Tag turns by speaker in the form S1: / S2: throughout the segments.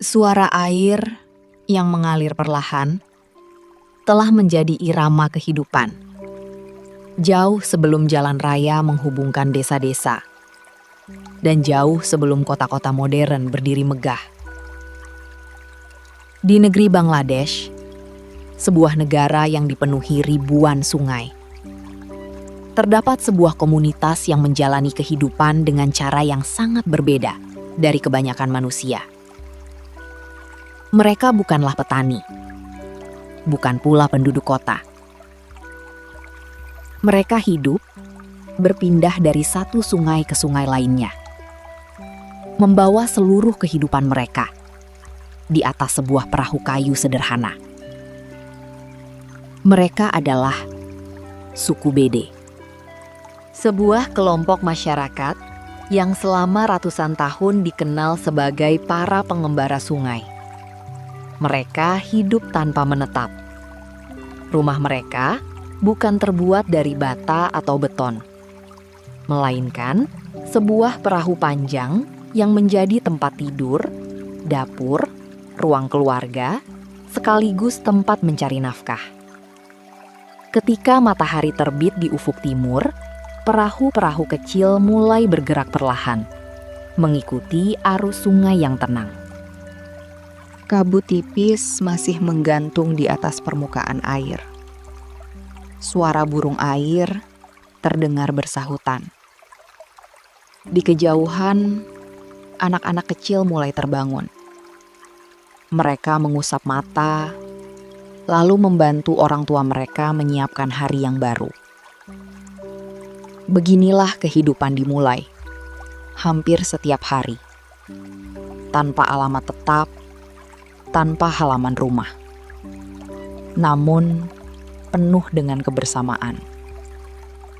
S1: Suara air yang mengalir perlahan telah menjadi irama kehidupan. Jauh sebelum jalan raya menghubungkan desa-desa, dan jauh sebelum kota-kota modern berdiri megah. Di negeri Bangladesh, sebuah negara yang dipenuhi ribuan sungai, terdapat sebuah komunitas yang menjalani kehidupan dengan cara yang sangat berbeda dari kebanyakan manusia. Mereka bukanlah petani, bukan pula penduduk kota. Mereka hidup berpindah dari satu sungai ke sungai lainnya, membawa seluruh kehidupan mereka di atas sebuah perahu kayu sederhana. Mereka adalah suku Bede, sebuah kelompok masyarakat yang selama ratusan tahun dikenal sebagai para pengembara sungai. Mereka hidup tanpa menetap. Rumah mereka bukan terbuat dari bata atau beton, melainkan sebuah perahu panjang yang menjadi tempat tidur, dapur, ruang keluarga, sekaligus tempat mencari nafkah. Ketika matahari terbit di ufuk timur, perahu-perahu kecil mulai bergerak perlahan, mengikuti arus sungai yang tenang. Kabut tipis masih menggantung di atas permukaan air. Suara burung air terdengar bersahutan. Di kejauhan, anak-anak kecil mulai terbangun. Mereka mengusap mata, lalu membantu orang tua mereka menyiapkan hari yang baru. Beginilah kehidupan dimulai, hampir setiap hari, tanpa alamat tetap, tanpa halaman rumah, namun penuh dengan kebersamaan.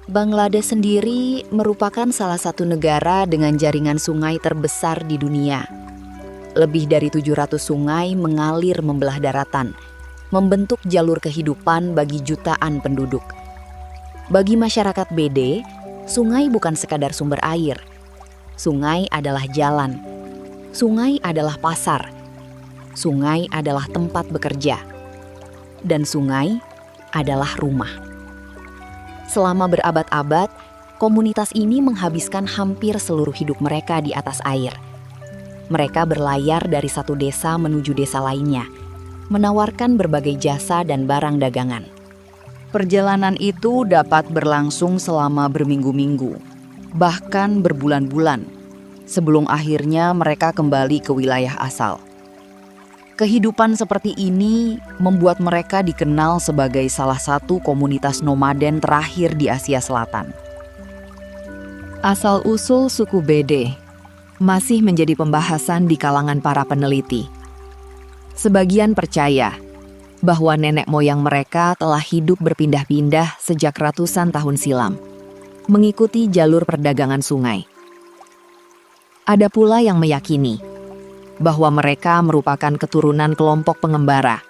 S1: Bangladesh sendiri merupakan salah satu negara dengan jaringan sungai terbesar di dunia. Lebih dari 700 sungai mengalir membelah daratan, membentuk jalur kehidupan bagi jutaan penduduk. Bagi masyarakat Bede, sungai bukan sekadar sumber air. Sungai adalah jalan. Sungai adalah pasar. Sungai adalah tempat bekerja. Dan sungai adalah rumah. Selama berabad-abad, komunitas ini menghabiskan hampir seluruh hidup mereka di atas air. Mereka berlayar dari satu desa menuju desa lainnya, menawarkan berbagai jasa dan barang dagangan. Perjalanan itu dapat berlangsung selama berminggu-minggu, bahkan berbulan-bulan, sebelum akhirnya mereka kembali ke wilayah asal. Kehidupan seperti ini membuat mereka dikenal sebagai salah satu komunitas nomaden terakhir di Asia Selatan. Asal-usul suku Bede masih menjadi pembahasan di kalangan para peneliti. Sebagian percaya bahwa nenek moyang mereka telah hidup berpindah-pindah sejak ratusan tahun silam, mengikuti jalur perdagangan sungai. Ada pula yang meyakini bahwa mereka merupakan keturunan kelompok pengembara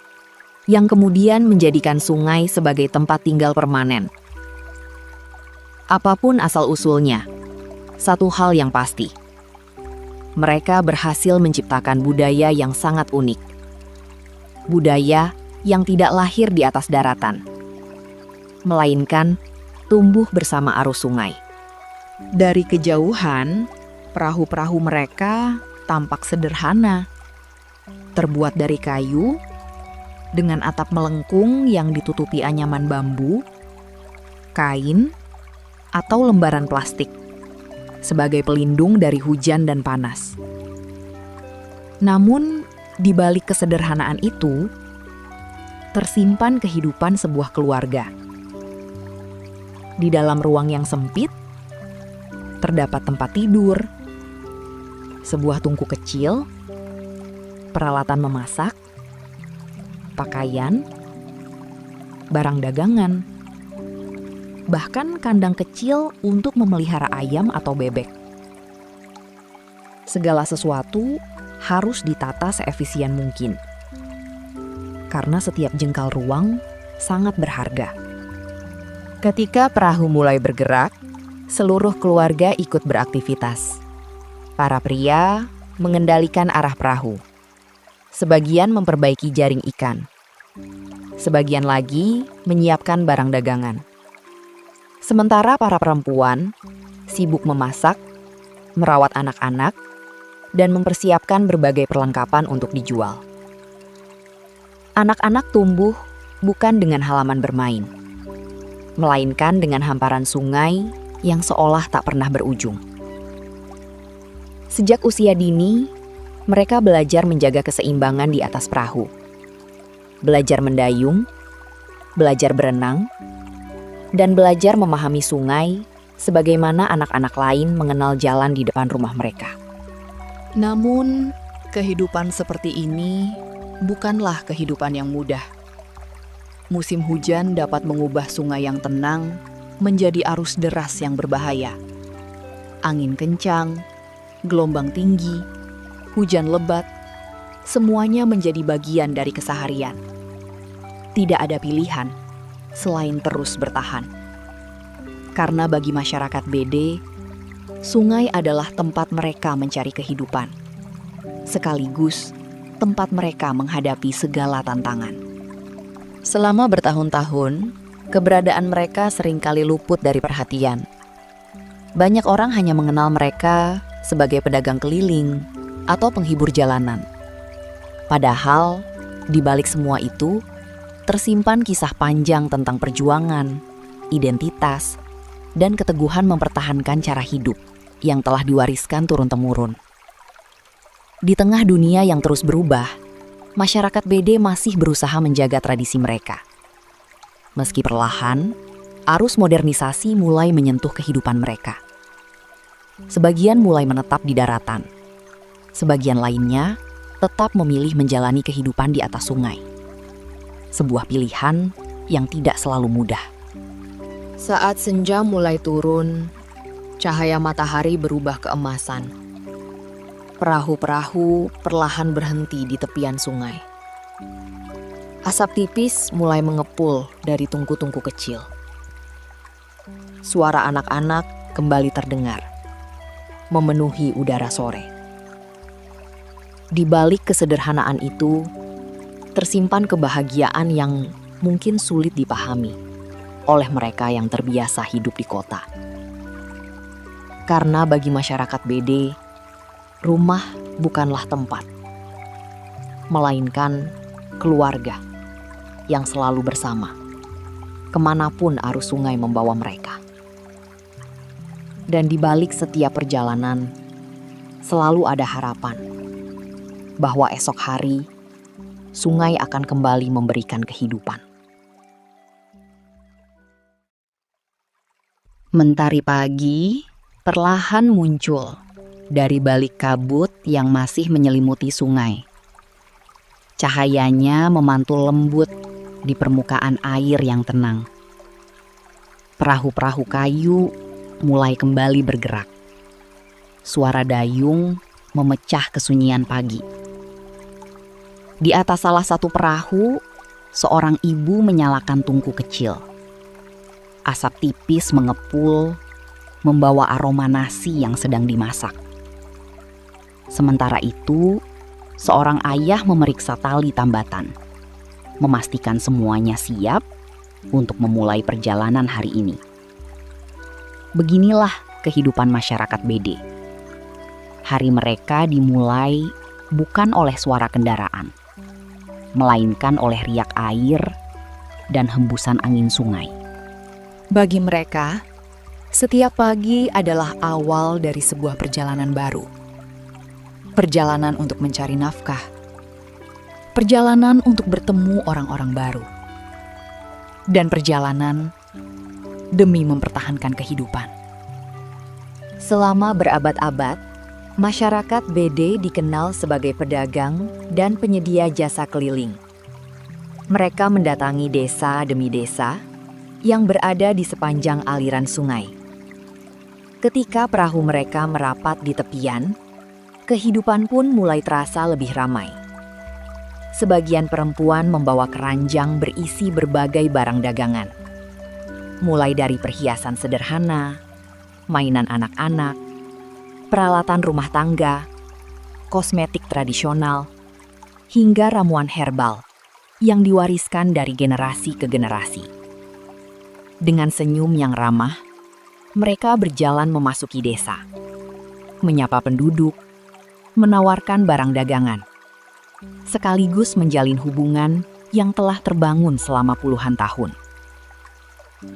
S1: yang kemudian menjadikan sungai sebagai tempat tinggal permanen. Apapun asal-usulnya, satu hal yang pasti, mereka berhasil menciptakan budaya yang sangat unik. Budaya yang tidak lahir di atas daratan, melainkan tumbuh bersama arus sungai. Dari kejauhan, perahu-perahu mereka tampak sederhana, terbuat dari kayu, dengan atap melengkung yang ditutupi anyaman bambu, kain, atau lembaran plastik, sebagai pelindung dari hujan dan panas. Namun, di balik kesederhanaan itu, tersimpan kehidupan sebuah keluarga. Di dalam ruang yang sempit, terdapat tempat tidur, sebuah tungku kecil, peralatan memasak, pakaian, barang dagangan, bahkan kandang kecil untuk memelihara ayam atau bebek. Segala sesuatu harus ditata seefisien mungkin. karena setiap jengkal ruang sangat berharga. Ketika perahu mulai bergerak, seluruh keluarga ikut beraktivitas. Para pria mengendalikan arah perahu. Sebagian memperbaiki jaring ikan. Sebagian lagi menyiapkan barang dagangan. Sementara para perempuan sibuk memasak, merawat anak-anak, dan mempersiapkan berbagai perlengkapan untuk dijual. Anak-anak tumbuh bukan dengan halaman bermain, melainkan dengan hamparan sungai yang seolah tak pernah berujung. Sejak usia dini, mereka belajar menjaga keseimbangan di atas perahu. Belajar mendayung, belajar berenang, dan belajar memahami sungai sebagaimana anak-anak lain mengenal jalan di depan rumah mereka.
S2: Namun, kehidupan seperti ini bukanlah kehidupan yang mudah. Musim hujan dapat mengubah sungai yang tenang menjadi arus deras yang berbahaya. Angin kencang, gelombang tinggi, hujan lebat, semuanya menjadi bagian dari keseharian. Tidak ada pilihan selain terus bertahan. Karena bagi masyarakat BD, sungai adalah tempat mereka mencari kehidupan, sekaligus tempat mereka menghadapi segala tantangan. Selama bertahun-tahun, keberadaan mereka seringkali luput dari perhatian. Banyak orang hanya mengenal mereka sebagai pedagang keliling atau penghibur jalanan. Padahal, di balik semua itu, tersimpan kisah panjang tentang perjuangan, identitas, dan keteguhan mempertahankan cara hidup yang telah diwariskan turun-temurun. Di tengah dunia yang terus berubah, masyarakat BD masih berusaha menjaga tradisi mereka. Meski perlahan, arus modernisasi mulai menyentuh kehidupan mereka. Sebagian mulai menetap di daratan. Sebagian lainnya tetap memilih menjalani kehidupan di atas sungai. Sebuah pilihan yang tidak selalu mudah. Saat senja mulai turun, cahaya matahari berubah keemasan. Perahu-perahu perlahan berhenti di tepian sungai. Asap tipis mulai mengepul dari tungku-tungku kecil. Suara anak-anak kembali terdengar, memenuhi udara sore. Di balik kesederhanaan itu, tersimpan kebahagiaan yang mungkin sulit dipahami oleh mereka yang terbiasa hidup di kota. Karena bagi masyarakat BD, rumah bukanlah tempat, melainkan keluarga yang selalu bersama, kemanapun arus sungai membawa mereka. Dan di balik setiap perjalanan, selalu ada harapan bahwa esok hari, sungai akan kembali memberikan kehidupan. Mentari pagi perlahan muncul dari balik kabut yang masih menyelimuti sungai. Cahayanya memantul lembut di permukaan air yang tenang. Perahu-perahu kayu mulai kembali bergerak. Suara dayung memecah kesunyian pagi. Di atas salah satu perahu, seorang ibu menyalakan tungku kecil. Asap tipis mengepul, membawa aroma nasi yang sedang dimasak. Sementara itu, seorang ayah memeriksa tali tambatan, memastikan semuanya siap untuk memulai perjalanan hari ini. Beginilah kehidupan masyarakat BD. Hari mereka dimulai bukan oleh suara kendaraan, melainkan oleh riak air dan hembusan angin sungai. Bagi mereka, setiap pagi adalah awal dari sebuah perjalanan baru. Perjalanan untuk mencari nafkah. Perjalanan untuk bertemu orang-orang baru. Dan perjalanan demi mempertahankan kehidupan. Selama berabad-abad, masyarakat BD dikenal sebagai pedagang dan penyedia jasa keliling. Mereka mendatangi desa demi desa yang berada di sepanjang aliran sungai. Ketika perahu mereka merapat di tepian, kehidupan pun mulai terasa lebih ramai.
S1: Sebagian perempuan membawa keranjang berisi berbagai barang dagangan. Mulai dari perhiasan sederhana, mainan anak-anak, peralatan rumah tangga, kosmetik tradisional, hingga ramuan herbal yang diwariskan dari generasi ke generasi. Dengan senyum yang ramah, mereka berjalan memasuki desa, menyapa penduduk, menawarkan barang dagangan, sekaligus menjalin hubungan yang telah terbangun selama puluhan tahun.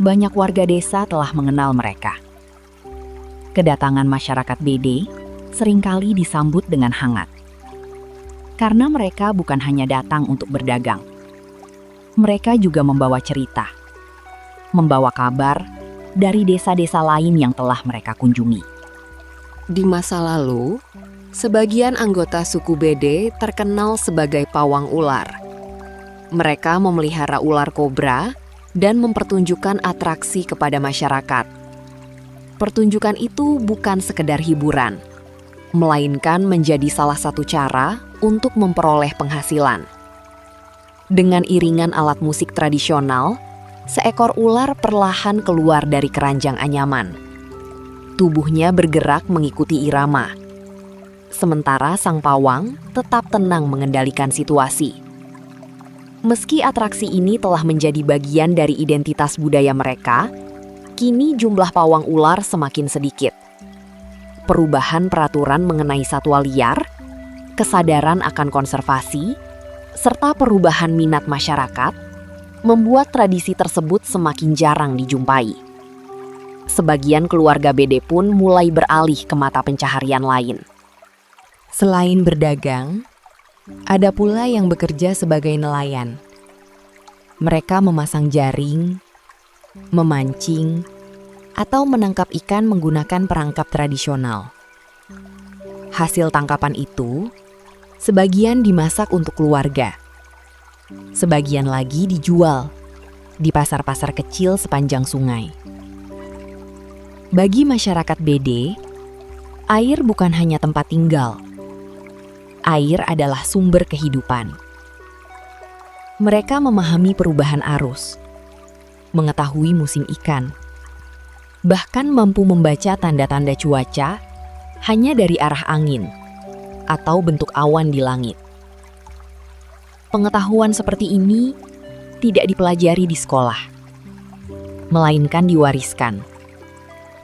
S1: Banyak warga desa telah mengenal mereka. Kedatangan masyarakat BD seringkali disambut dengan hangat. Karena mereka bukan hanya datang untuk berdagang. Mereka juga membawa cerita, membawa kabar dari desa-desa lain yang telah mereka kunjungi.
S2: Di masa lalu, sebagian anggota suku BD terkenal sebagai pawang ular. Mereka memelihara ular kobra dan mempertunjukkan atraksi kepada masyarakat. Pertunjukan itu bukan sekedar hiburan, melainkan menjadi salah satu cara untuk memperoleh penghasilan. Dengan iringan alat musik tradisional, seekor ular perlahan keluar dari keranjang anyaman. Tubuhnya bergerak mengikuti irama. Sementara sang pawang tetap tenang mengendalikan situasi. Meski atraksi ini telah menjadi bagian dari identitas budaya mereka, kini jumlah pawang ular semakin sedikit. Perubahan peraturan mengenai satwa liar, kesadaran akan konservasi, serta perubahan minat masyarakat membuat tradisi tersebut semakin jarang dijumpai. Sebagian keluarga BD pun mulai beralih ke mata pencaharian lain.
S3: Selain berdagang, ada pula yang bekerja sebagai nelayan. Mereka memasang jaring, memancing, atau menangkap ikan menggunakan perangkap tradisional. Hasil tangkapan itu, sebagian dimasak untuk keluarga. Sebagian lagi dijual di pasar-pasar kecil sepanjang sungai. Bagi masyarakat BD, air bukan hanya tempat tinggal. Air adalah sumber kehidupan. Mereka memahami perubahan arus, mengetahui musim ikan, bahkan mampu membaca tanda-tanda cuaca hanya dari arah angin atau bentuk awan di langit. Pengetahuan seperti ini tidak dipelajari di sekolah, melainkan diwariskan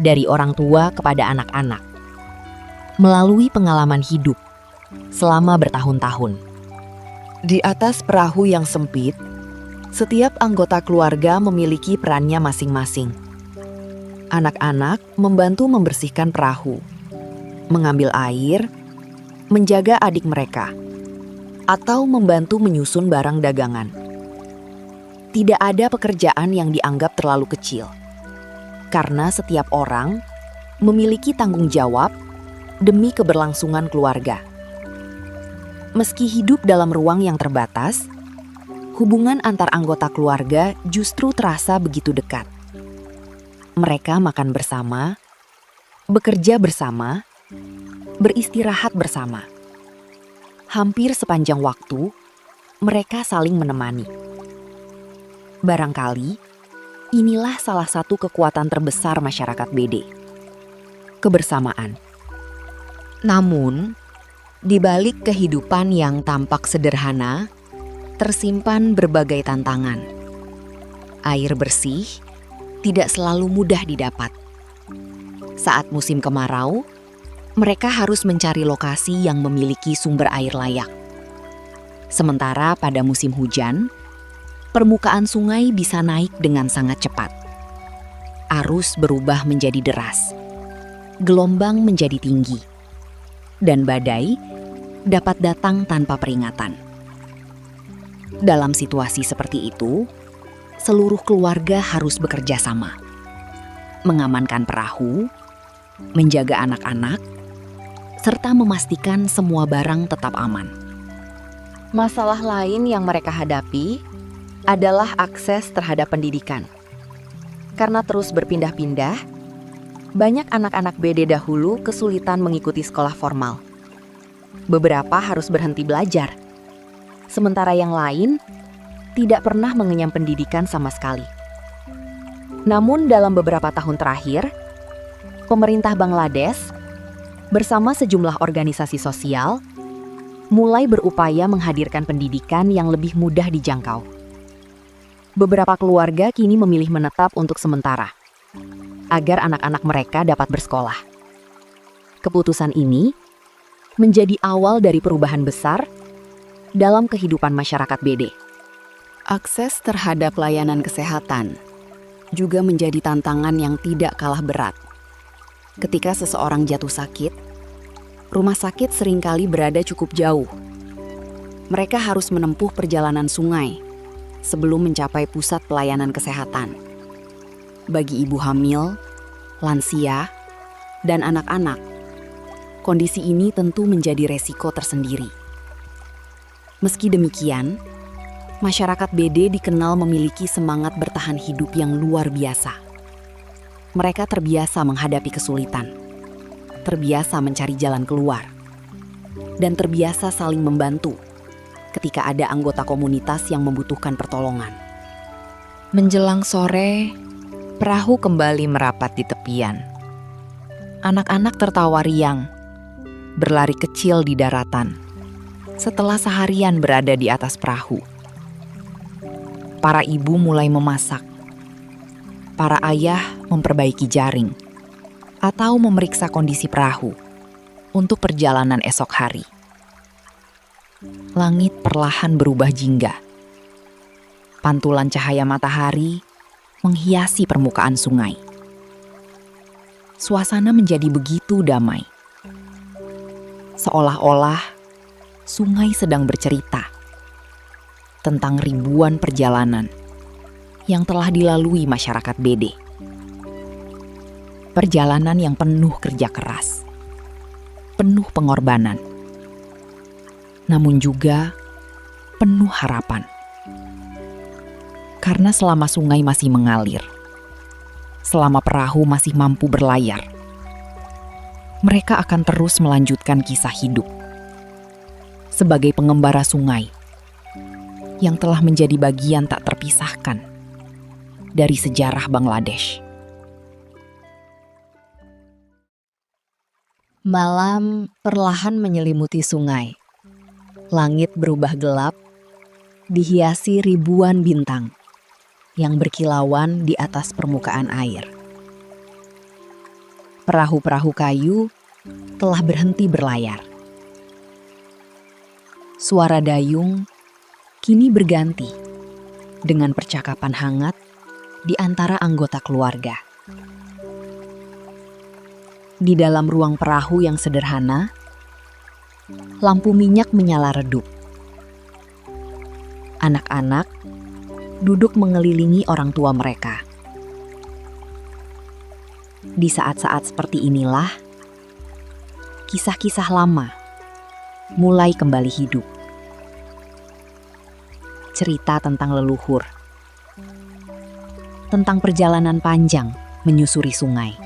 S3: dari orang tua kepada anak-anak melalui pengalaman hidup selama bertahun-tahun.
S2: Di atas perahu yang sempit, setiap anggota keluarga memiliki perannya masing-masing. Anak-anak membantu membersihkan perahu, mengambil air, menjaga adik mereka, atau membantu menyusun barang dagangan. Tidak ada pekerjaan yang dianggap terlalu kecil, karena setiap orang memiliki tanggung jawab demi keberlangsungan keluarga. Meski hidup dalam ruang yang terbatas, hubungan antar anggota keluarga justru terasa begitu dekat. Mereka makan bersama, bekerja bersama, beristirahat bersama. Hampir sepanjang waktu, mereka saling menemani. Barangkali, inilah salah satu kekuatan terbesar masyarakat BD. Kebersamaan.
S3: Namun, di balik kehidupan yang tampak sederhana, tersimpan berbagai tantangan. Air bersih tidak selalu mudah didapat. Saat musim kemarau, mereka harus mencari lokasi yang memiliki sumber air layak. Sementara pada musim hujan, permukaan sungai bisa naik dengan sangat cepat. Arus berubah menjadi deras, gelombang menjadi tinggi, dan badai dapat datang tanpa peringatan. Dalam situasi seperti itu, seluruh keluarga harus bekerja sama, mengamankan perahu, menjaga anak-anak, serta memastikan semua barang tetap aman.
S1: Masalah lain yang mereka hadapi adalah akses terhadap pendidikan. Karena terus berpindah-pindah, banyak anak-anak BD dahulu kesulitan mengikuti sekolah formal. Beberapa harus berhenti belajar. sementara yang lain tidak pernah mengenyam pendidikan sama sekali. Namun dalam beberapa tahun terakhir, pemerintah Bangladesh bersama sejumlah organisasi sosial mulai berupaya menghadirkan pendidikan yang lebih mudah dijangkau. Beberapa keluarga kini memilih menetap untuk sementara, agar anak-anak mereka dapat bersekolah. Keputusan ini menjadi awal dari perubahan besar dalam kehidupan masyarakat BD.
S2: Akses terhadap layanan kesehatan juga menjadi tantangan yang tidak kalah berat. Ketika seseorang jatuh sakit, rumah sakit seringkali berada cukup jauh. Mereka harus menempuh perjalanan sungai sebelum mencapai pusat pelayanan kesehatan. Bagi ibu hamil, lansia, dan anak-anak, kondisi ini tentu menjadi resiko tersendiri. Meski demikian, masyarakat BD dikenal memiliki semangat bertahan hidup yang luar biasa. Mereka terbiasa menghadapi kesulitan, terbiasa mencari jalan keluar, dan terbiasa saling membantu ketika ada anggota komunitas yang membutuhkan pertolongan.
S1: Menjelang sore, perahu kembali merapat di tepian. Anak-anak tertawa riang, berlari kecil di daratan, setelah seharian berada di atas perahu. Para ibu mulai memasak. Para ayah memperbaiki jaring atau memeriksa kondisi perahu untuk perjalanan esok hari. Langit perlahan berubah jingga. Pantulan cahaya matahari menghiasi permukaan sungai. Suasana menjadi begitu damai. Seolah-olah sungai sedang bercerita tentang ribuan perjalanan yang telah dilalui masyarakat BD. Perjalanan yang penuh kerja keras, penuh pengorbanan, namun juga penuh harapan. Karena selama sungai masih mengalir, selama perahu masih mampu berlayar, mereka akan terus melanjutkan kisah hidup sebagai pengembara sungai yang telah menjadi bagian tak terpisahkan dari sejarah Bangladesh. Malam perlahan menyelimuti sungai. Langit berubah gelap, dihiasi ribuan bintang yang berkilauan di atas permukaan air. Perahu-perahu kayu telah berhenti berlayar. Suara dayung kini berganti dengan percakapan hangat di antara anggota keluarga. Di dalam ruang perahu yang sederhana, lampu minyak menyala redup. Anak-anak duduk mengelilingi orang tua mereka. Di saat-saat seperti inilah, kisah-kisah lama mulai kembali hidup. Cerita tentang leluhur, tentang perjalanan panjang menyusuri sungai,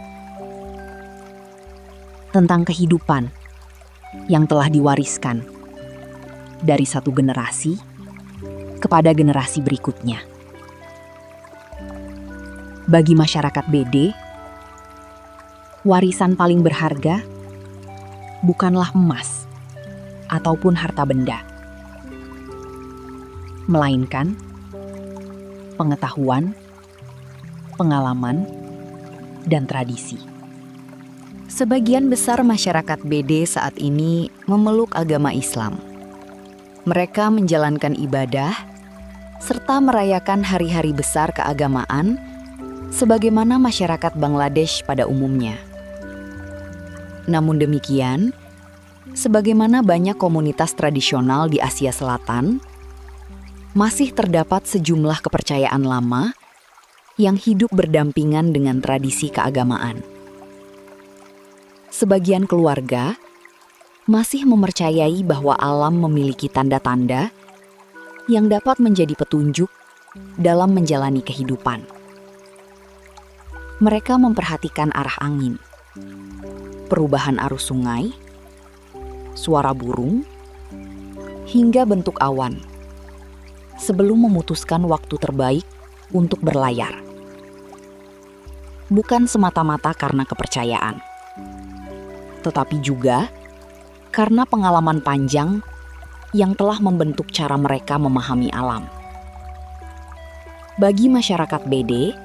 S1: tentang kehidupan yang telah diwariskan dari satu generasi kepada generasi berikutnya. Bagi masyarakat BD, warisan paling berharga bukanlah emas ataupun harta benda, melainkan pengetahuan, pengalaman, dan tradisi. Sebagian besar masyarakat BD saat ini memeluk agama Islam. Mereka menjalankan ibadah serta merayakan hari-hari besar keagamaan sebagaimana masyarakat Bangladesh pada umumnya. Namun demikian, sebagaimana banyak komunitas tradisional di Asia Selatan, masih terdapat sejumlah kepercayaan lama yang hidup berdampingan dengan tradisi keagamaan. Sebagian keluarga masih mempercayai bahwa alam memiliki tanda-tanda yang dapat menjadi petunjuk dalam menjalani kehidupan. Mereka memperhatikan arah angin, perubahan arus sungai, suara burung, hingga bentuk awan sebelum memutuskan waktu terbaik untuk berlayar. Bukan semata-mata karena kepercayaan, tetapi juga karena pengalaman panjang yang telah membentuk cara mereka memahami alam. Bagi masyarakat BD,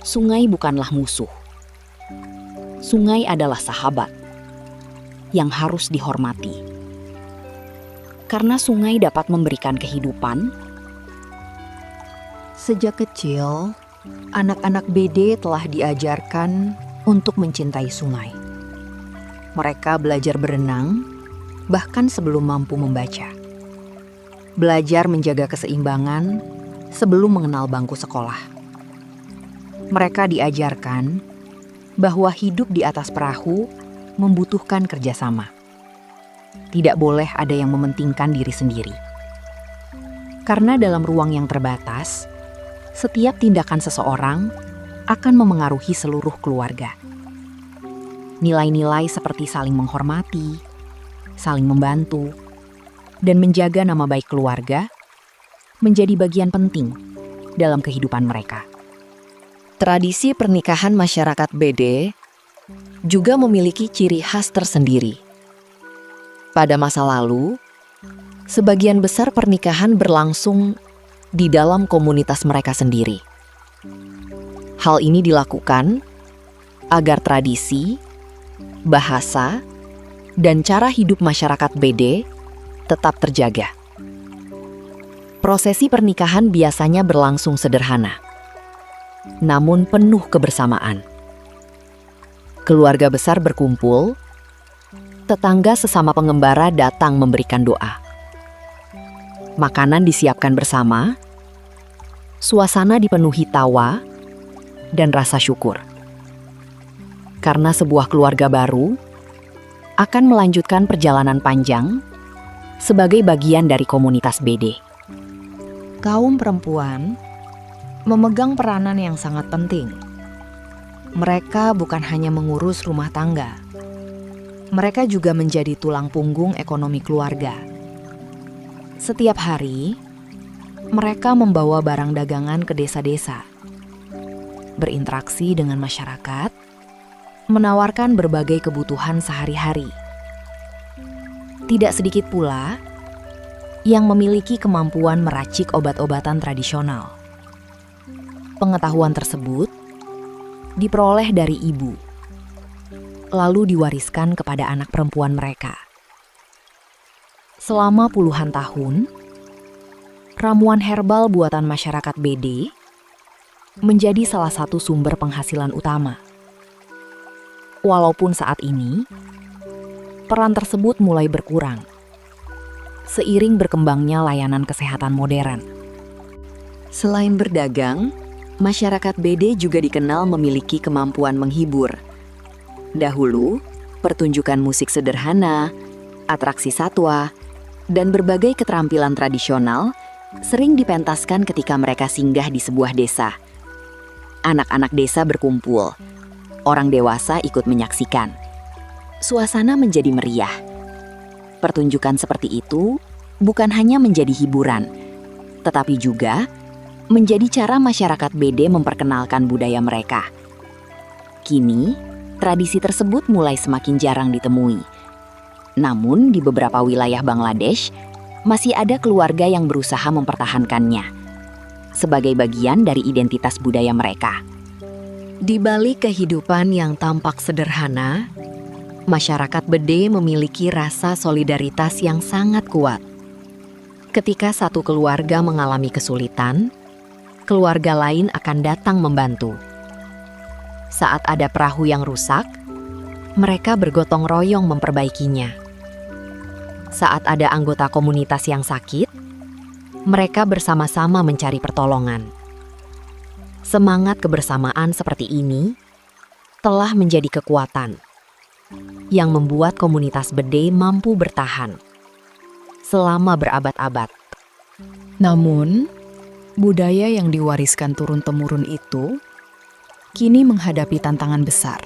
S1: sungai bukanlah musuh. Sungai adalah sahabat yang harus dihormati. Karena sungai dapat memberikan kehidupan.
S2: Sejak kecil, anak-anak BD telah diajarkan untuk mencintai sungai. Mereka belajar berenang, bahkan sebelum mampu membaca. Belajar menjaga keseimbangan sebelum mengenal bangku sekolah. Mereka diajarkan bahwa hidup di atas perahu membutuhkan kerjasama. Tidak boleh ada yang mementingkan diri sendiri. Karena dalam ruang yang terbatas, setiap tindakan seseorang akan memengaruhi seluruh keluarga. Nilai-nilai seperti saling menghormati, saling membantu, dan menjaga nama baik keluarga menjadi bagian penting dalam kehidupan mereka.
S1: Tradisi pernikahan masyarakat BD juga memiliki ciri khas tersendiri. Pada masa lalu, sebagian besar pernikahan berlangsung di dalam komunitas mereka sendiri. Hal ini dilakukan agar tradisi, bahasa, dan cara hidup masyarakat BD tetap terjaga. Prosesi pernikahan biasanya berlangsung sederhana, namun penuh kebersamaan. Keluarga besar berkumpul, tetangga sesama pengembara datang memberikan doa. Makanan disiapkan bersama, suasana dipenuhi tawa dan rasa syukur. Karena sebuah keluarga baru akan melanjutkan perjalanan panjang sebagai bagian dari komunitas BD.
S2: Kaum perempuan memegang peranan yang sangat penting. Mereka bukan hanya mengurus rumah tangga. Mereka juga menjadi tulang punggung ekonomi keluarga. Setiap hari, mereka membawa barang dagangan ke desa-desa, berinteraksi dengan masyarakat, menawarkan berbagai kebutuhan sehari-hari. Tidak sedikit pula yang memiliki kemampuan meracik obat-obatan tradisional. Pengetahuan tersebut diperoleh dari ibu, lalu diwariskan kepada anak perempuan mereka. Selama puluhan tahun, ramuan herbal buatan masyarakat BD menjadi salah satu sumber penghasilan utama. Walaupun saat ini, peran tersebut mulai berkurang seiring berkembangnya layanan kesehatan modern. Selain berdagang, masyarakat BD juga dikenal memiliki kemampuan menghibur. Dahulu, pertunjukan musik sederhana, atraksi satwa, dan berbagai keterampilan tradisional sering dipentaskan ketika mereka singgah di sebuah desa. Anak-anak desa berkumpul, orang dewasa ikut menyaksikan. Suasana menjadi meriah. Pertunjukan seperti itu bukan hanya menjadi hiburan, tetapi juga menjadi cara masyarakat BD memperkenalkan budaya mereka. Kini, tradisi tersebut mulai semakin jarang ditemui. Namun, di beberapa wilayah Bangladesh, masih ada keluarga yang berusaha mempertahankannya sebagai bagian dari identitas budaya mereka. Di balik kehidupan yang tampak sederhana, masyarakat BD memiliki rasa solidaritas yang sangat kuat. Ketika satu keluarga mengalami kesulitan, keluarga lain akan datang membantu. Saat ada perahu yang rusak, mereka bergotong royong memperbaikinya. Saat ada anggota komunitas yang sakit, mereka bersama-sama mencari pertolongan. Semangat kebersamaan seperti ini telah menjadi kekuatan yang membuat komunitas BD mampu bertahan selama berabad-abad. Namun, budaya yang diwariskan turun-temurun itu kini menghadapi tantangan besar.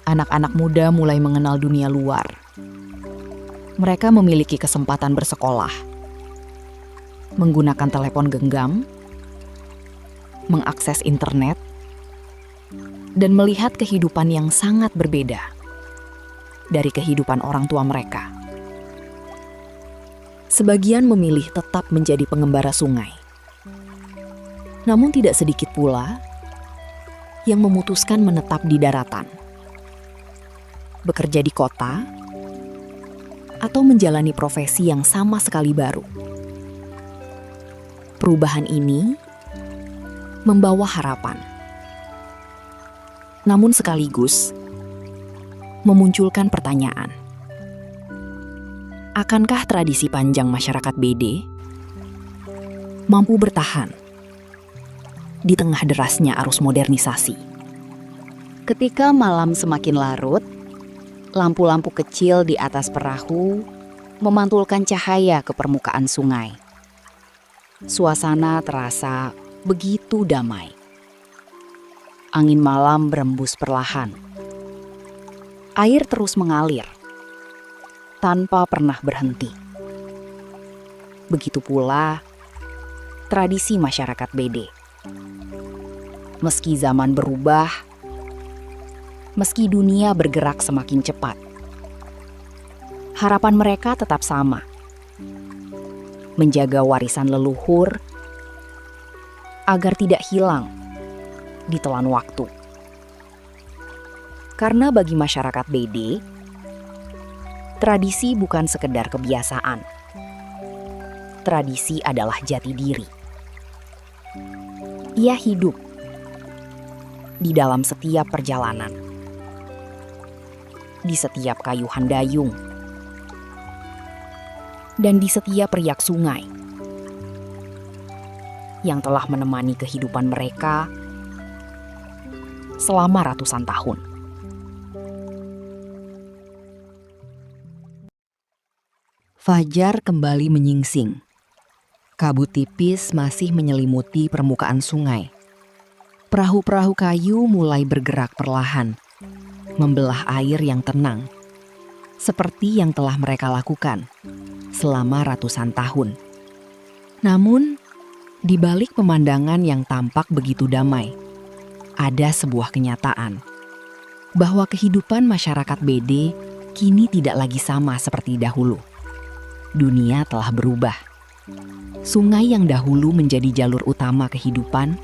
S2: Anak-anak muda mulai mengenal dunia luar. Mereka memiliki kesempatan bersekolah, menggunakan telepon genggam, mengakses internet, dan melihat kehidupan yang sangat berbeda dari kehidupan orang tua mereka. Sebagian memilih tetap menjadi pengembara sungai. Namun tidak sedikit pula yang memutuskan menetap di daratan, bekerja di kota, atau menjalani profesi yang sama sekali baru. Perubahan ini membawa harapan, namun sekaligus memunculkan pertanyaan. Akankah tradisi panjang masyarakat BD mampu bertahan di tengah derasnya arus modernisasi? Ketika malam semakin larut, lampu-lampu kecil di atas perahu memantulkan cahaya ke permukaan sungai. Suasana terasa begitu damai. Angin malam berembus perlahan. Air terus mengalir tanpa pernah berhenti. Begitu pula tradisi masyarakat BD. Meski zaman berubah, meski dunia bergerak semakin cepat, harapan mereka tetap sama. Menjaga warisan leluhur agar tidak hilang ditelan waktu. Karena bagi masyarakat BD, tradisi bukan sekedar kebiasaan. Tradisi adalah jati diri. Ia hidup di dalam setiap perjalanan, di setiap kayuhan dayung, dan di setiap riak sungai yang telah menemani kehidupan mereka selama ratusan tahun. Fajar kembali menyingsing. Kabut tipis masih menyelimuti permukaan sungai. Perahu-perahu kayu mulai bergerak perlahan, membelah air yang tenang, seperti yang telah mereka lakukan selama ratusan tahun. Namun, di balik pemandangan yang tampak begitu damai, ada sebuah kenyataan bahwa kehidupan masyarakat BD kini tidak lagi sama seperti dahulu. Dunia telah berubah. Sungai yang dahulu menjadi jalur utama kehidupan,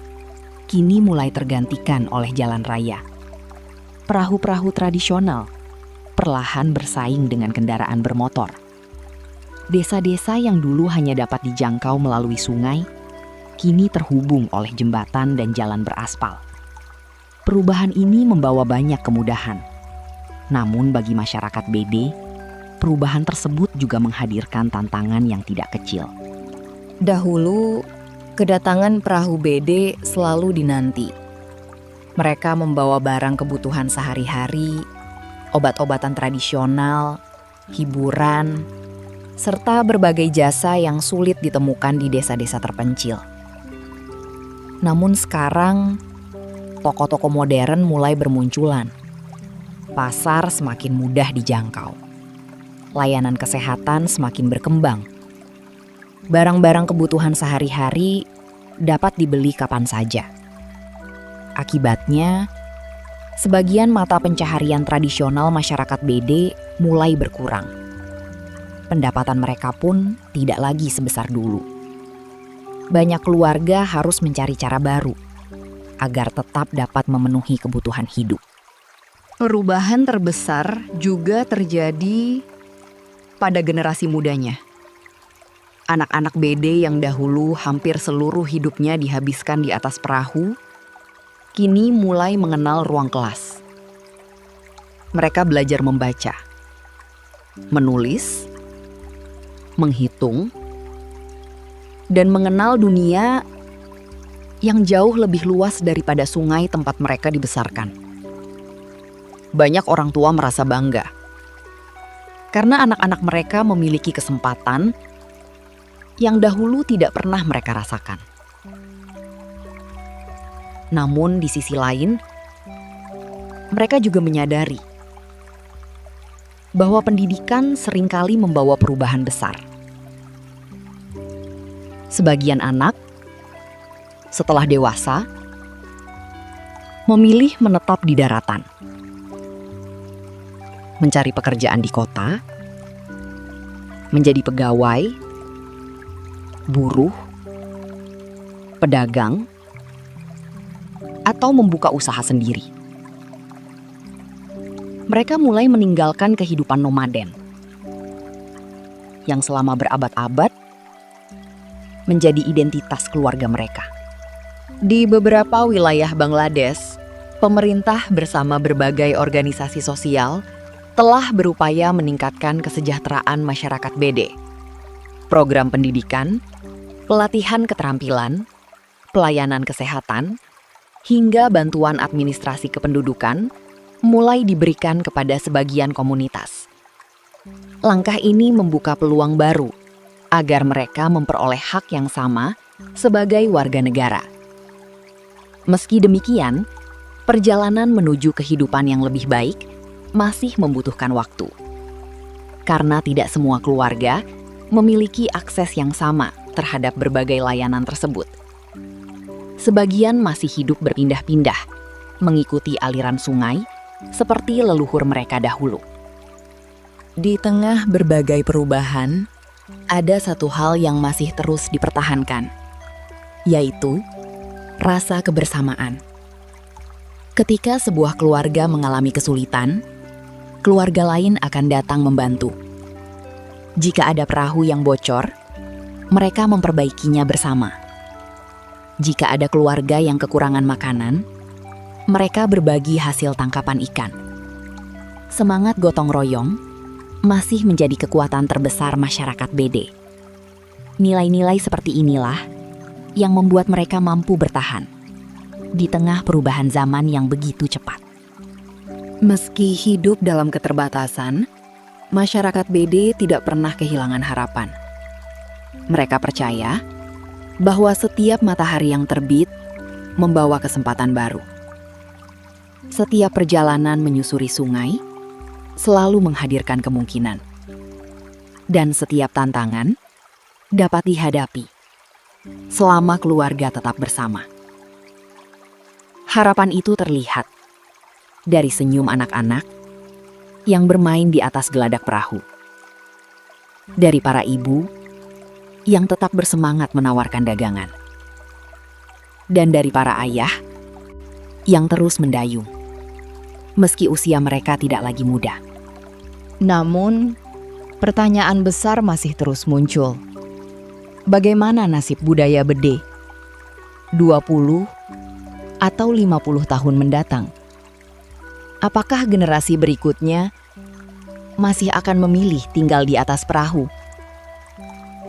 S2: kini mulai tergantikan oleh jalan raya. Perahu-perahu tradisional perlahan bersaing dengan kendaraan bermotor. Desa-desa yang dulu hanya dapat dijangkau melalui sungai, kini terhubung oleh jembatan dan jalan beraspal. Perubahan ini membawa banyak kemudahan. Namun bagi masyarakat BD, perubahan tersebut juga menghadirkan tantangan yang tidak kecil. Dahulu, kedatangan perahu BD selalu dinanti. Mereka membawa barang kebutuhan sehari-hari, obat-obatan tradisional, hiburan, serta berbagai jasa yang sulit ditemukan di desa-desa terpencil. Namun sekarang, toko-toko modern mulai bermunculan. Pasar semakin mudah dijangkau. Layanan kesehatan semakin berkembang. Barang-barang kebutuhan sehari-hari dapat dibeli kapan saja. Akibatnya, sebagian mata pencaharian tradisional masyarakat BD mulai berkurang. Pendapatan mereka pun tidak lagi sebesar dulu. Banyak keluarga harus mencari cara baru agar tetap dapat memenuhi kebutuhan hidup. Perubahan terbesar juga terjadi pada generasi mudanya. Anak-anak BD yang dahulu hampir seluruh hidupnya dihabiskan di atas perahu, kini mulai mengenal ruang kelas. Mereka belajar membaca, menulis, menghitung, dan mengenal dunia yang jauh lebih luas daripada sungai tempat mereka dibesarkan. Banyak orang tua merasa bangga karena anak-anak mereka memiliki kesempatan yang dahulu tidak pernah mereka rasakan. Namun di sisi lain, mereka juga menyadari bahwa pendidikan seringkali membawa perubahan besar.
S1: Sebagian anak, setelah dewasa, memilih menetap di daratan, mencari pekerjaan di kota, menjadi pegawai, buruh, pedagang, atau membuka usaha sendiri. Mereka mulai meninggalkan kehidupan nomaden yang selama berabad-abad menjadi identitas keluarga mereka. Di beberapa wilayah Bangladesh, pemerintah bersama berbagai organisasi sosial telah berupaya meningkatkan kesejahteraan masyarakat BD. Program pendidikan, pelatihan keterampilan, pelayanan kesehatan, hingga bantuan administrasi kependudukan mulai diberikan kepada sebagian komunitas. Langkah ini membuka peluang baru agar mereka memperoleh hak yang sama sebagai warga negara. Meski demikian, perjalanan menuju kehidupan yang lebih baik masih membutuhkan waktu. Karena tidak semua keluarga memiliki akses yang sama terhadap berbagai layanan tersebut. Sebagian masih hidup berpindah-pindah, mengikuti aliran sungai seperti leluhur mereka dahulu. Di tengah berbagai perubahan, ada satu hal yang masih terus dipertahankan, yaitu rasa kebersamaan. Ketika sebuah keluarga mengalami kesulitan, keluarga lain akan datang membantu. Jika ada perahu yang bocor, mereka memperbaikinya bersama. Jika ada keluarga yang kekurangan makanan, mereka berbagi hasil tangkapan ikan. Semangat gotong royong masih menjadi kekuatan terbesar masyarakat BD. Nilai-nilai seperti inilah yang membuat mereka mampu bertahan di tengah perubahan zaman yang begitu cepat. Meski hidup dalam keterbatasan, masyarakat BD tidak pernah kehilangan harapan. Mereka percaya bahwa setiap matahari yang terbit membawa kesempatan baru. Setiap perjalanan menyusuri sungai selalu menghadirkan kemungkinan. Dan setiap tantangan dapat dihadapi selama keluarga tetap bersama. Harapan itu terlihat dari senyum anak-anak yang bermain di atas geladak perahu, dari para ibu yang tetap bersemangat menawarkan dagangan, dan dari para ayah yang terus mendayung meski usia mereka tidak lagi muda. Namun, pertanyaan besar masih terus muncul. Bagaimana nasib budaya BD 20 atau 50 tahun mendatang? Apakah generasi berikutnya masih akan memilih tinggal di atas perahu?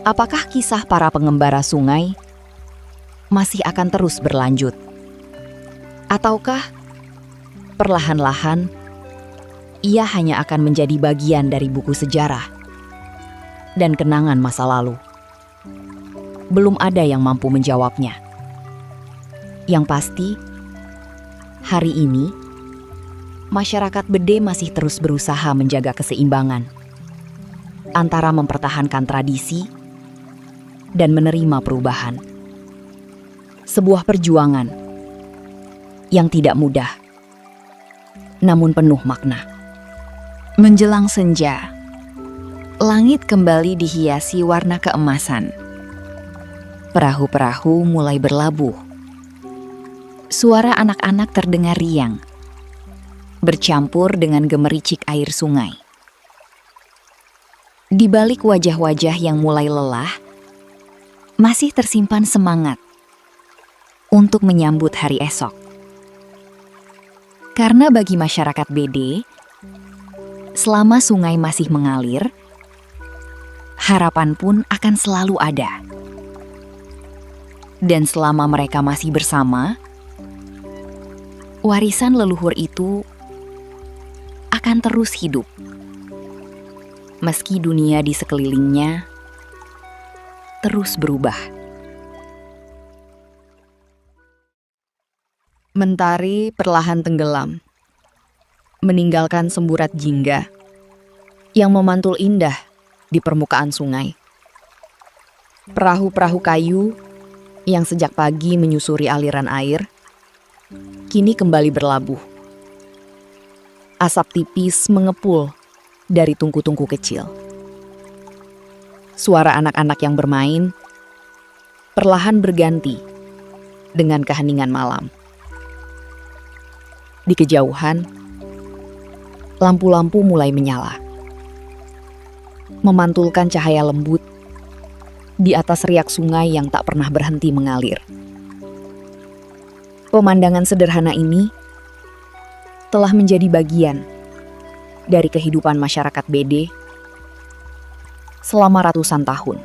S1: Apakah kisah para pengembara sungai masih akan terus berlanjut? Ataukah perlahan-lahan ia hanya akan menjadi bagian dari buku sejarah dan kenangan masa lalu? Belum ada yang mampu menjawabnya. Yang pasti, hari ini masyarakat BD masih terus berusaha menjaga keseimbangan antara mempertahankan tradisi dan menerima perubahan. Sebuah perjuangan yang tidak mudah, namun penuh makna. Menjelang senja, langit kembali dihiasi warna keemasan. Perahu-perahu mulai berlabuh. Suara anak-anak terdengar riang, bercampur dengan gemericik air sungai. Di balik wajah-wajah yang mulai lelah, masih tersimpan semangat untuk menyambut hari esok. Karena bagi masyarakat BD, selama sungai masih mengalir, harapan pun akan selalu ada. Dan selama mereka masih bersama, warisan leluhur itu akan terus hidup. Meski dunia di sekelilingnya terus berubah. Mentari perlahan tenggelam, meninggalkan semburat jingga yang memantul indah di permukaan sungai. Perahu-perahu kayu yang sejak pagi menyusuri aliran air, kini kembali berlabuh. Asap tipis mengepul dari tungku-tungku kecil. Suara anak-anak yang bermain perlahan berganti dengan keheningan malam. Di kejauhan, lampu-lampu mulai menyala, memantulkan cahaya lembut di atas riak sungai yang tak pernah berhenti mengalir. Pemandangan sederhana ini telah menjadi bagian dari kehidupan masyarakat BD selama ratusan tahun.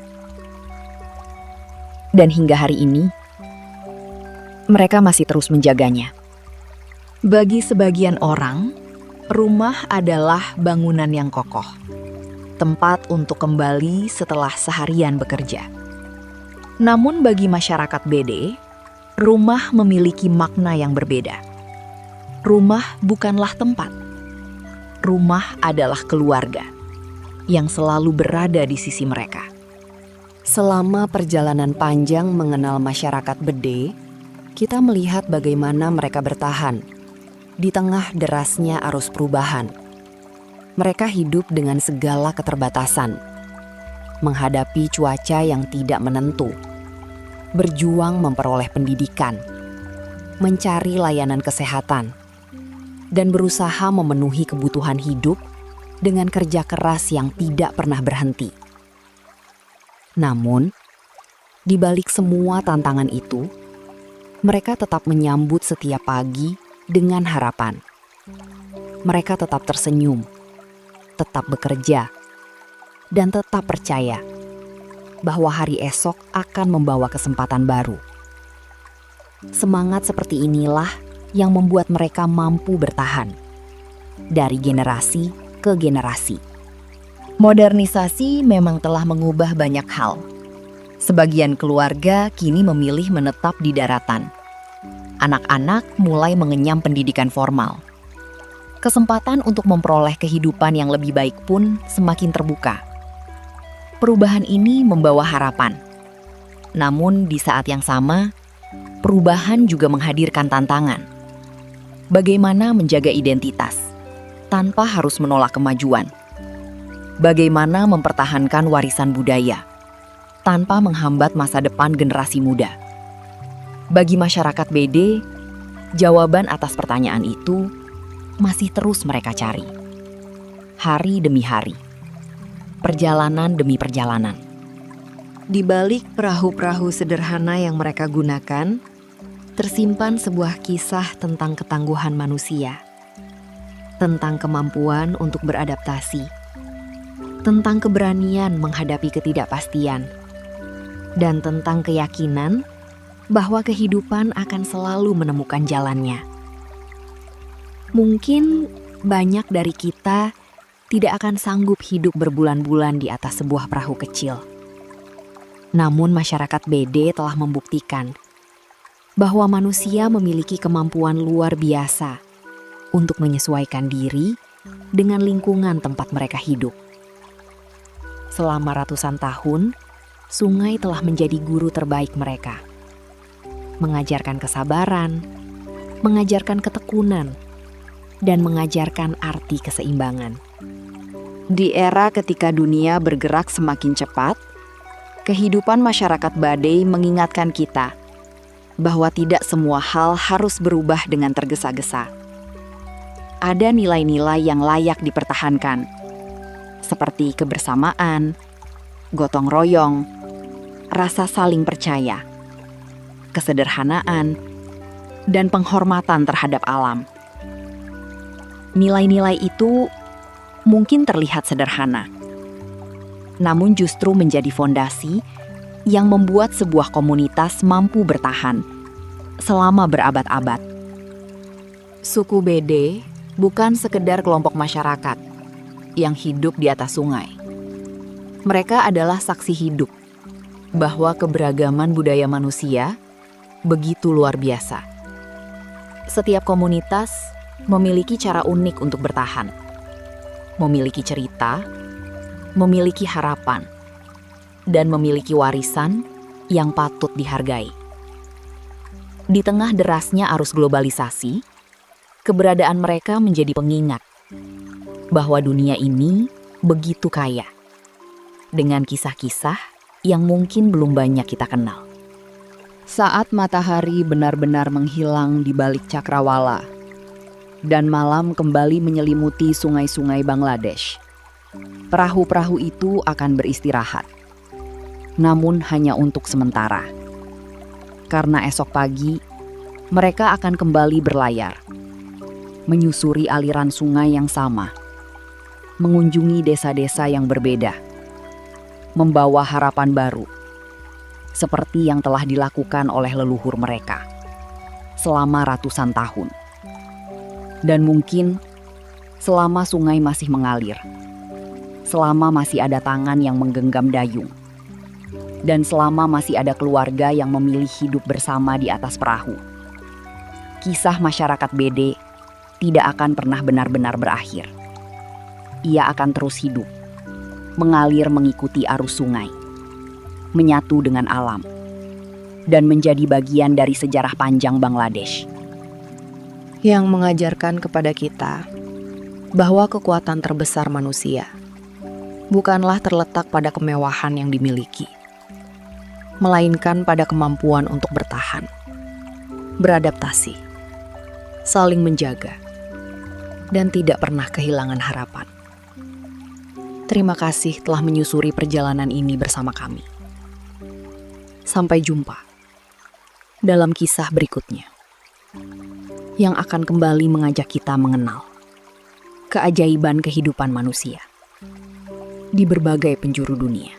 S1: Dan hingga hari ini, mereka masih terus menjaganya.
S2: Bagi sebagian orang, rumah adalah bangunan yang kokoh, tempat untuk kembali setelah seharian bekerja. Namun bagi masyarakat BD, rumah memiliki makna yang berbeda. Rumah bukanlah tempat. Rumah adalah keluarga yang selalu berada di sisi mereka.
S3: Selama perjalanan panjang mengenal masyarakat Bede, kita melihat bagaimana mereka bertahan di tengah derasnya arus perubahan. Mereka hidup dengan segala keterbatasan, menghadapi cuaca yang tidak menentu, berjuang memperoleh pendidikan, mencari layanan kesehatan, dan berusaha memenuhi kebutuhan hidup dengan kerja keras yang tidak pernah berhenti. Namun, di balik semua tantangan itu, mereka tetap menyambut setiap pagi dengan harapan. Mereka tetap tersenyum, tetap bekerja, dan tetap percaya bahwa hari esok akan membawa kesempatan baru. Semangat seperti inilah yang membuat mereka mampu bertahan dari generasi ke generasi.
S1: Modernisasi memang telah mengubah banyak hal. Sebagian keluarga kini memilih menetap di daratan. Anak-anak mulai mengenyam pendidikan formal. Kesempatan untuk memperoleh kehidupan yang lebih baik pun semakin terbuka. Perubahan ini membawa harapan. Namun di saat yang sama, perubahan juga menghadirkan tantangan. Bagaimana menjaga identitas tanpa harus menolak kemajuan? Bagaimana mempertahankan warisan budaya tanpa menghambat masa depan generasi muda? Bagi masyarakat BD, jawaban atas pertanyaan itu masih terus mereka cari. Hari demi hari, perjalanan demi perjalanan.
S2: Di balik perahu-perahu sederhana yang mereka gunakan, tersimpan sebuah kisah tentang ketangguhan manusia, tentang kemampuan untuk beradaptasi, tentang keberanian menghadapi ketidakpastian, dan tentang keyakinan bahwa kehidupan akan selalu menemukan jalannya. Mungkin banyak dari kita tidak akan sanggup hidup berbulan-bulan di atas sebuah perahu kecil. Namun masyarakat BD telah membuktikan bahwa manusia memiliki kemampuan luar biasa untuk menyesuaikan diri dengan lingkungan tempat mereka hidup. Selama ratusan tahun, sungai telah menjadi guru terbaik mereka. Mengajarkan kesabaran, mengajarkan ketekunan, dan mengajarkan arti keseimbangan. Di era ketika dunia bergerak semakin cepat, kehidupan masyarakat Badai mengingatkan kita bahwa tidak semua hal harus berubah dengan tergesa-gesa. Ada nilai-nilai yang layak dipertahankan, seperti kebersamaan, gotong royong, rasa saling percaya, kesederhanaan, dan penghormatan terhadap alam. Nilai-nilai itu mungkin terlihat sederhana, namun justru menjadi fondasi yang membuat sebuah komunitas mampu bertahan selama berabad-abad. Suku BD bukan sekedar kelompok masyarakat yang hidup di atas sungai. Mereka adalah saksi hidup bahwa keberagaman budaya manusia begitu luar biasa. Setiap komunitas memiliki cara unik untuk bertahan, memiliki cerita, memiliki harapan,
S1: dan memiliki warisan yang patut dihargai. Di tengah derasnya arus globalisasi, keberadaan mereka menjadi pengingat bahwa dunia ini begitu kaya, dengan kisah-kisah yang mungkin belum banyak kita kenal.
S2: Saat matahari benar-benar menghilang di balik cakrawala, dan malam kembali menyelimuti sungai-sungai Bangladesh, perahu-perahu itu akan beristirahat. Namun hanya untuk sementara. Karena esok pagi, mereka akan kembali berlayar, menyusuri aliran sungai yang sama, mengunjungi desa-desa yang berbeda, membawa harapan baru, seperti yang telah dilakukan oleh leluhur mereka selama ratusan tahun. Dan mungkin selama sungai masih mengalir, selama masih ada tangan yang menggenggam dayung, dan selama masih ada keluarga yang memilih hidup bersama di atas perahu, kisah masyarakat Bede tidak akan pernah benar-benar berakhir. Ia akan terus hidup, mengalir mengikuti arus sungai, menyatu dengan alam, dan menjadi bagian dari sejarah panjang Bangladesh.
S3: Yang mengajarkan kepada kita bahwa kekuatan terbesar manusia bukanlah terletak pada kemewahan yang dimiliki, melainkan pada kemampuan untuk bertahan, beradaptasi, saling menjaga, dan tidak pernah kehilangan harapan. Terima kasih telah menyusuri perjalanan ini bersama kami. Sampai jumpa dalam kisah berikutnya, yang akan kembali mengajak kita mengenal keajaiban kehidupan manusia di berbagai penjuru dunia.